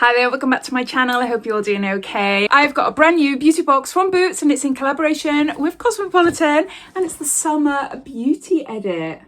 Hi there, welcome back to my channel. I hope you're all doing okay. I've got a brand new beauty box from Boots and it's in collaboration with Cosmopolitan and it's the Summer Beauty Edit.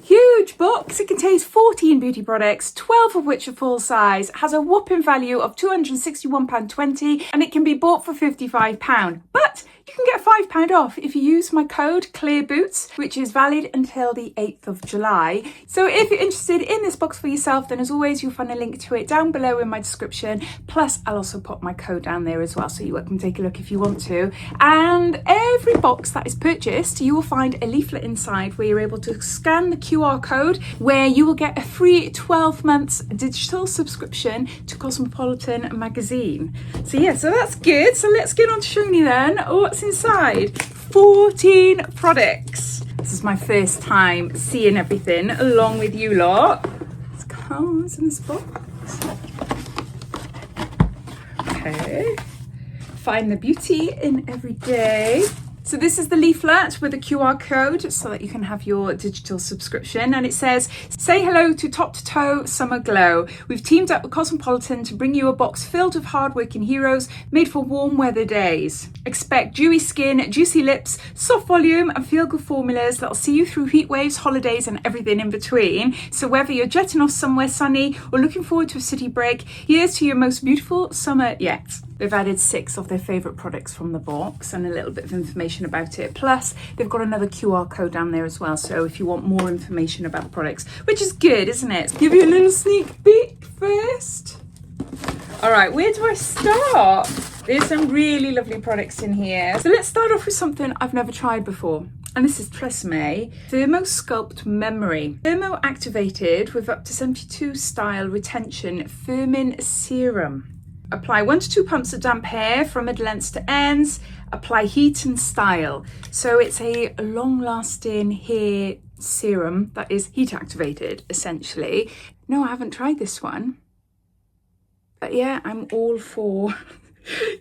Huge box. It contains 14 beauty products, 12 of which are full size, has a whopping value of £261.20 and it can be bought for £55. But you can get £5 off if you use my code CLEARBOOTS, which is valid until the 8th of July. So if you're interested in this box for yourself, then as always, you'll find a link to it down below in my description. Plus, I'll also put my code down there as well, so you can take a look if you want to. And every box that is purchased, you will find a leaflet inside where you're able to scan the QR code, where you will get a free 12 months digital subscription to Cosmopolitan magazine. So yeah, so that's good. So let's get on to showing you then what's inside. 14 products. This is my first time seeing everything along with you lot. It comes in this box. Okay. Find the beauty in every day. So this is the leaflet with a QR code so that you can have your digital subscription, and it says, say hello to top to toe summer glow. We've teamed up with Cosmopolitan to bring you a box filled with hardworking heroes made for warm weather days. Expect dewy skin, juicy lips, soft volume and feel-good formulas that'll see you through heat waves, holidays and everything in between. So whether you're jetting off somewhere sunny or looking forward to a city break, here's to your most beautiful summer yet. They've added 6 of their favourite products from the box and a little bit of information about it. Plus, they've got another QR code down there as well. So if you want more information about the products, which is good, isn't it? Give you a little sneak peek first. All right, where do I start? There's some really lovely products in here. So let's start off with something I've never tried before. And this is Tresemme Thermo Sculpt Memory. Thermo activated with up to 72 style retention firming serum. Apply 1 to 2 pumps of damp hair from middle ends to ends. Apply heat and style. So it's a long-lasting hair serum that is heat activated, essentially. No, I haven't tried this one. But yeah, I'm all for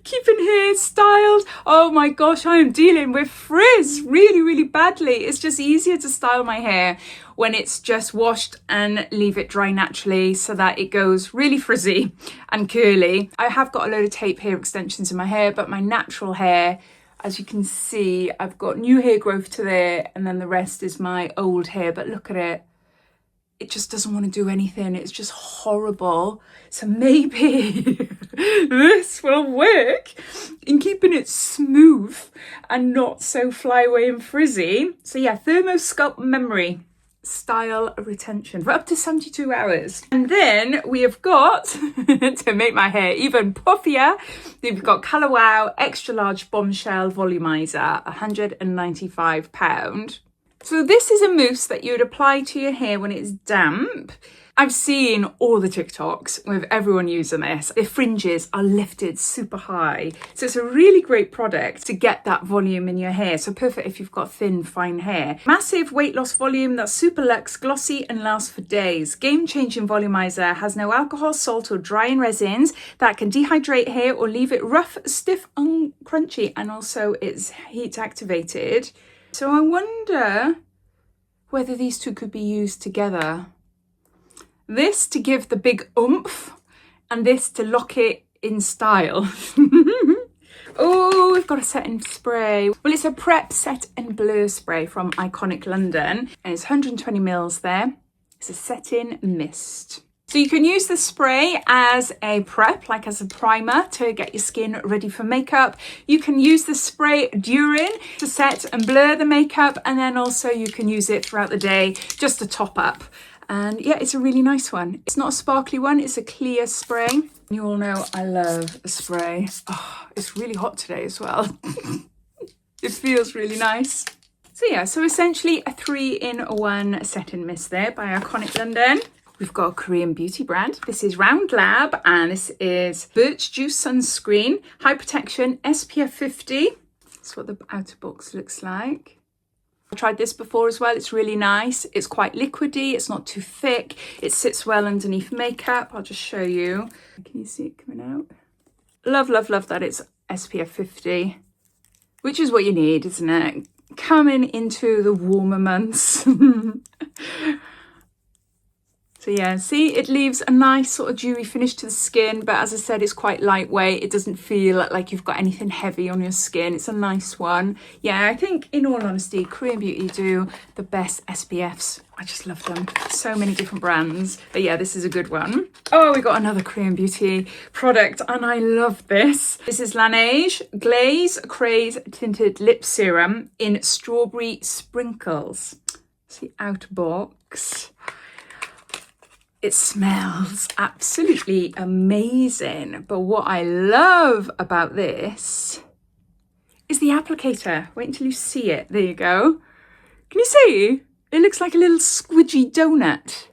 keeping hair styled. Oh my gosh, I am dealing with frizz really badly. It's just easier to style my hair when it's just washed and leave it dry naturally so that it goes really frizzy and curly. I have got a load of tape hair extensions in my hair, but my natural hair, as you can see, I've got new hair growth to there and then the rest is my old hair. But look at it. It just doesn't want to do anything. It's just horrible. So maybe this will work in keeping it smooth and not so fly away and frizzy. So yeah, Thermo Sculpt Memory style retention for up to 72 hours. And then we have got, to make my hair even puffier, we've got Color Wow Extra Large Bombshell Volumizer, £195. So this is a mousse that you would apply to your hair when it's damp. I've seen all the TikToks with everyone using this. Their fringes are lifted super high. So it's a really great product to get that volume in your hair. So perfect if you've got thin, fine hair. Massive weight loss volume that's super luxe, glossy and lasts for days. Game-changing volumizer has no alcohol, salt or drying resins that can dehydrate hair or leave it rough, stiff and crunchy. And also it's heat activated. So I wonder whether these two could be used together. This to give the big oomph and this to lock it in style. Oh, we've got a setting spray. Well, it's a Prep Set and Blur spray from Iconic London and it's 120 mils there. It's a setting mist. So you can use the spray as a prep, like as a primer to get your skin ready for makeup. You can use the spray during to set and blur the makeup, and then also you can use it throughout the day just to top up. And yeah, it's a really nice one. It's not a sparkly one, it's a clear spray. You all know I love a spray. Oh, it's really hot today as well. It feels really nice. So yeah, so essentially a 3-in-1 setting mist there by Iconic London. We've got a Korean beauty brand. This is Round Lab and this is Birch Juice Sunscreen, High Protection, SPF 50. That's what the outer box looks like. I tried this before as well. It's really nice. It's quite liquidy. It's not too thick. It sits well underneath makeup. I'll just show you. Can you see it coming out? Love that it's SPF 50, which is what you need, isn't it? Coming into the warmer months. So yeah, see, it leaves a nice sort of dewy finish to the skin, but as I said, it's quite lightweight. It doesn't feel like you've got anything heavy on your skin. It's a nice one. Yeah, I think in all honesty, Korean Beauty do the best SPFs. I just love them. So many different brands. But yeah, this is a good one. Oh, we got another Korean Beauty product and I love this. This is Laneige Glaze Craze Tinted Lip Serum in Strawberry Sprinkles. It's the outer box. It smells absolutely amazing. But what I love about this is the applicator. Wait until you see it. There you go. Can you see? It looks like a little squidgy donut.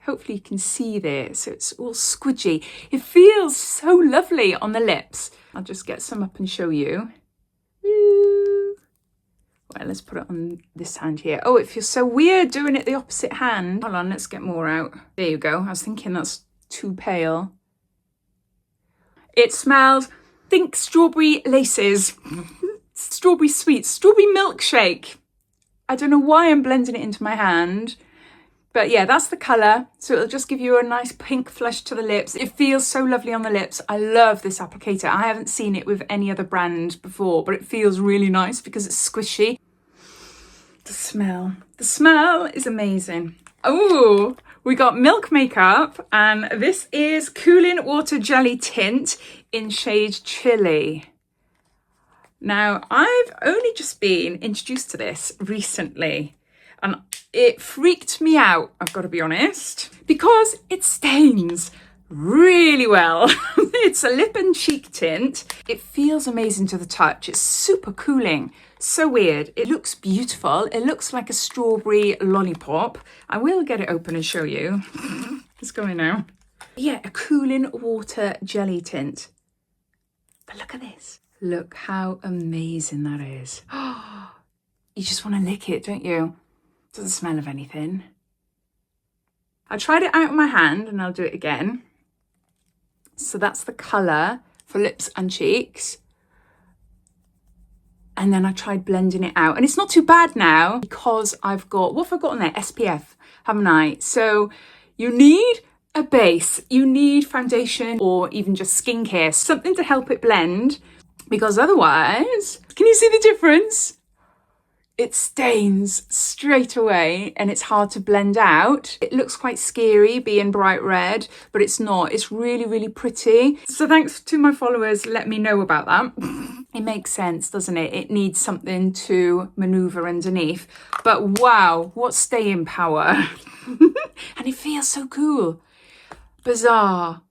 Hopefully you can see there. So it's all squidgy. It feels so lovely on the lips. I'll just get some up and show you. Well, let's put it on this hand here. Oh, it feels so weird doing it the opposite hand. Hold on, let's get more out. There you go. I was thinking that's too pale. It smells, think strawberry laces. Strawberry sweets, strawberry milkshake. I don't know why I'm blending it into my hand. But yeah, that's the colour. So it'll just give you a nice pink flush to the lips. It feels so lovely on the lips. I love this applicator. I haven't seen it with any other brand before, but it feels really nice because it's squishy. The smell is amazing. Oh, we got Milk Makeup and this is Cooling Water Jelly Tint in shade Chili. Now, I've only just been introduced to this recently and it freaked me out, I've got to be honest, because it stains really well. It's a lip and cheek tint. It feels amazing to the touch. It's super cooling. So weird. It looks beautiful. It looks like a strawberry lollipop. I will get it open and show you. It's going now. Yeah, a cooling water jelly tint. But look at this. Look how amazing that is. You just want to lick it, don't you? Doesn't smell of anything. I tried it out in my hand and I'll do it again. So that's the colour for lips and cheeks. And then I tried blending it out. And it's not too bad now because I've got, what have I got on there? SPF, haven't I? So you need a base, you need foundation or even just skincare, something to help it blend. Because otherwise, can you see the difference? It stains straight away and it's hard to blend out. It looks quite scary being bright red, but it's not. It's really, really pretty. So thanks to my followers, let me know about that. It makes sense, doesn't it? It needs something to maneuver underneath. But wow, what staying power. And it feels so cool. Bizarre.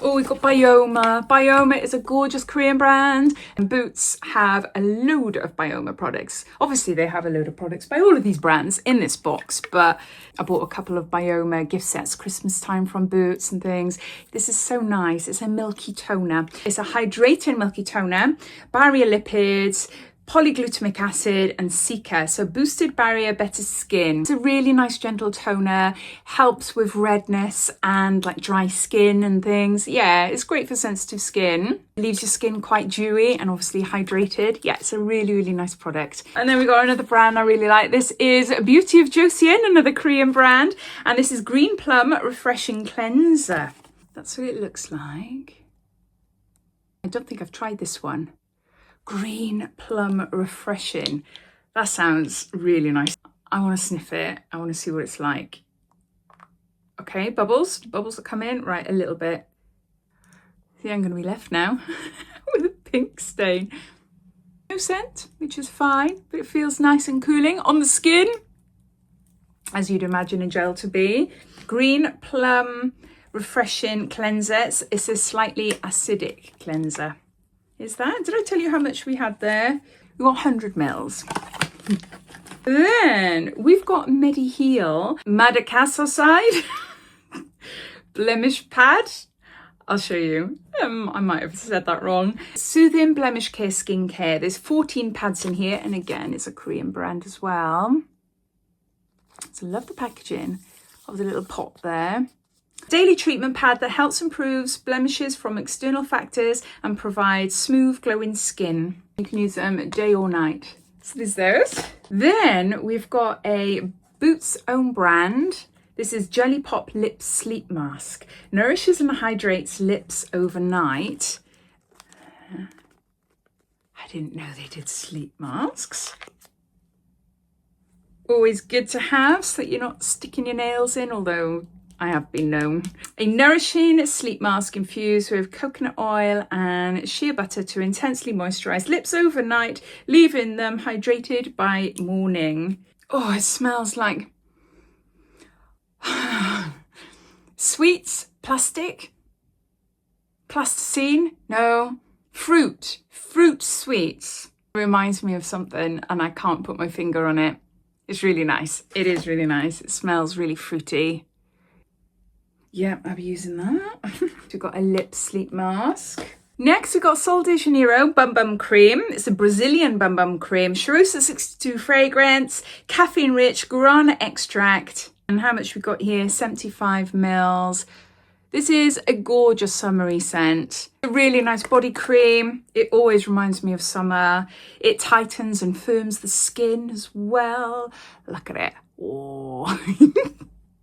Oh, we've got Bioma. Bioma is a gorgeous Korean brand and Boots have a load of Bioma products. Obviously, they have a load of products by all of these brands in this box, but I bought a couple of Bioma gift sets Christmas time from Boots and things. This is so nice. It's a milky toner. It's a hydrating milky toner, barrier lipids, polyglutamic acid and cica, so boosted barrier, better skin. It's a really nice gentle toner, helps with redness and like dry skin and things. Yeah, it's great for sensitive skin. It leaves your skin quite dewy and obviously hydrated. Yeah, it's a really, really nice product. And then we got another brand I really like. This is Beauty of Joseon, another Korean brand, and this is Green Plum Refreshing Cleanser. That's what it looks like. I don't think I've tried this one. Green Plum Refreshing. That sounds really nice. I want to sniff it. I want to see what it's like. Okay, bubbles. Bubbles are coming. Right, a little bit. See, I'm going to be left now with a pink stain. No scent, which is fine, but it feels nice and cooling on the skin, as you'd imagine a gel to be. Green Plum Refreshing Cleanser. It's a slightly acidic cleanser. Is that? Did I tell you how much we had there? We got 100 mils. Then we've got Mediheal Madacasoside Blemish Pad. I'll show you. I might have said that wrong. Soothing Blemish Care Skincare. There's 14 pads in here. And again, it's a Korean brand as well. So I love the packaging of the little pot there. Daily treatment pad that helps improves blemishes from external factors and provides smooth glowing skin. You can use them day or night. So there's those. Then we've got a Boots own brand This is Jelly Pop Lip Sleep Mask. Nourishes and hydrates lips overnight. I didn't know they did sleep masks. Always good to have so that you're not sticking your nails in, although I have been known. A nourishing sleep mask infused with coconut oil and shea butter to intensely moisturize lips overnight, leaving them hydrated by morning. Oh, it smells like sweets, plasticine, no, fruit sweets. It reminds me of something and I can't put my finger on it. It's really nice. It is really nice. It smells really fruity. Yeah, I'll be using that. We've got a lip sleep mask. Next, we've got Sol de Janeiro Bum Bum Cream. It's a Brazilian Bum Bum Cream. Charusa 62 fragrance, caffeine-rich guarana extract. And how much we got here? 75 mils. This is a gorgeous summery scent. A really nice body cream. It always reminds me of summer. It tightens and firms the skin as well. Look at it. Oh.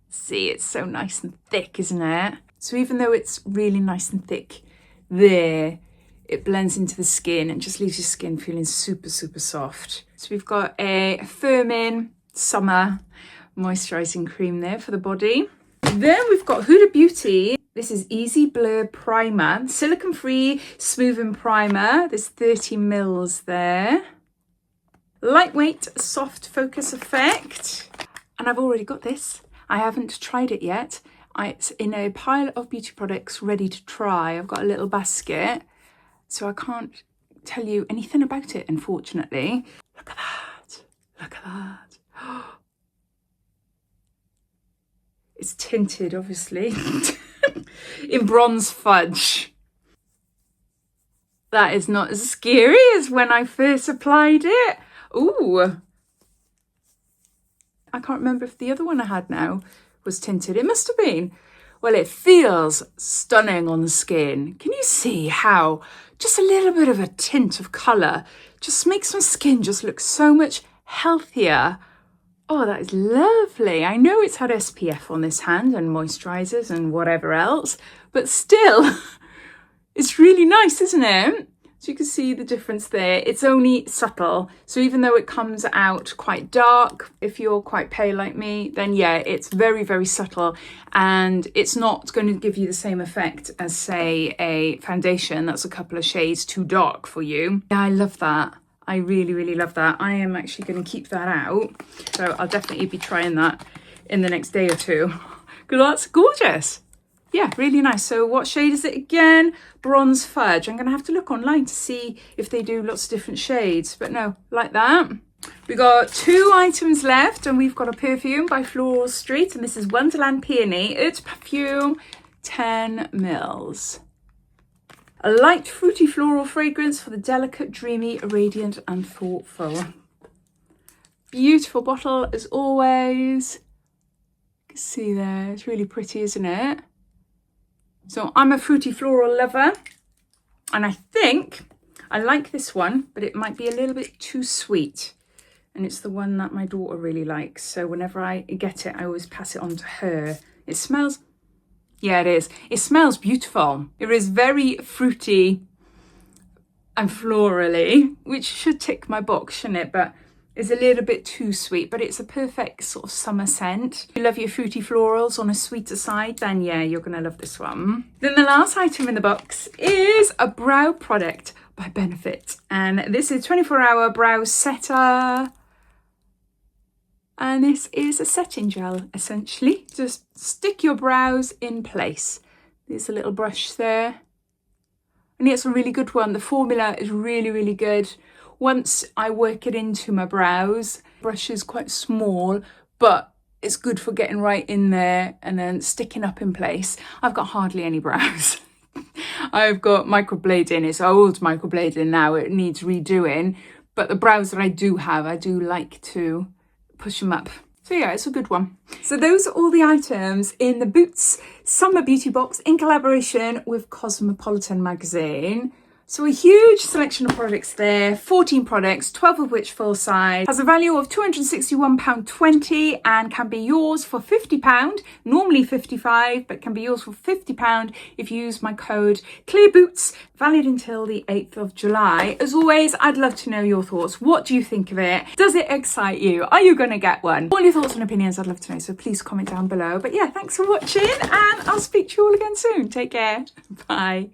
See, it's so nice and thick, isn't it? So even though it's really nice and thick there, it blends into the skin and just leaves your skin feeling super, super soft. So we've got a firming summer moisturizing cream there for the body. Then we've got Huda Beauty. This is Easy Blur Primer, silicone-free smoothing primer. There's 30 mils there. Lightweight, soft focus effect. And I've already got this. I haven't tried it yet. It's in a pile of beauty products ready to try. I've got a little basket, so I can't tell you anything about it, unfortunately. Look at that. Look at that. It's tinted, obviously, in bronze fudge. That is not as scary as when I first applied it. Ooh. I can't remember if the other one I had now was tinted. It must have been. Well, it feels stunning on the skin. Can you see how just a little bit of a tint of colour just makes my skin just look so much healthier? Oh, that is lovely. I know it's had SPF on this hand and moisturisers and whatever else, but still, it's really nice, isn't it? So you can see the difference there. It's only subtle. So even though it comes out quite dark, if you're quite pale like me, then yeah, it's very, very subtle. And it's not going to give you the same effect as, say, a foundation that's a couple of shades too dark for you. Yeah, I love that. I really, really love that. I am actually going to keep that out. So I'll definitely be trying that in the next day or two. Because that's gorgeous. Yeah, really nice. So what shade is it again? Bronze Fudge. I'm going to have to look online to see if they do lots of different shades. But no, like that. We got 2 items left and we've got a perfume by Floral Street. And this is Wonderland Peony Eau de Perfume, 10 mils. A light fruity floral fragrance for the delicate, dreamy, radiant and thoughtful. Beautiful bottle as always. You can see there, it's really pretty, isn't it? So I'm a fruity floral lover and I think I like this one, but it might be a little bit too sweet. And it's the one that my daughter really likes. So whenever I get it, I always pass it on to her. It smells... Yeah, it is. It smells beautiful. It is very fruity and florally, which should tick my box, shouldn't it? But it's a little bit too sweet, but it's a perfect sort of summer scent. If you love your fruity florals on a sweeter side, then yeah, you're going to love this one. Then the last item in the box is a brow product by Benefit. And this is 24-hour brow setter. And this is a setting gel, essentially. Just stick your brows in place. There's a little brush there. And it's a really good one. The formula is really, really good. Once I work it into my brows, brush is quite small, but it's good for getting right in there and then sticking up in place. I've got hardly any brows. I've got microblading. It's old microblading now. It needs redoing. But the brows that I do have, I do like to push them up. So yeah, it's a good one. So those are all the items in the Boots Summer Beauty Box in collaboration with Cosmopolitan magazine. So a huge selection of products there, 14 products, 12 of which full size, has a value of £261.20 and can be yours for £50, normally £55, but can be yours for £50 if you use my code CLEARBOOTS, valid until the 8th of July. As always, I'd love to know your thoughts. What do you think of it? Does it excite you? Are you going to get one? All your thoughts and opinions I'd love to know, so please comment down below. But yeah, thanks for watching and I'll speak to you all again soon. Take care. Bye.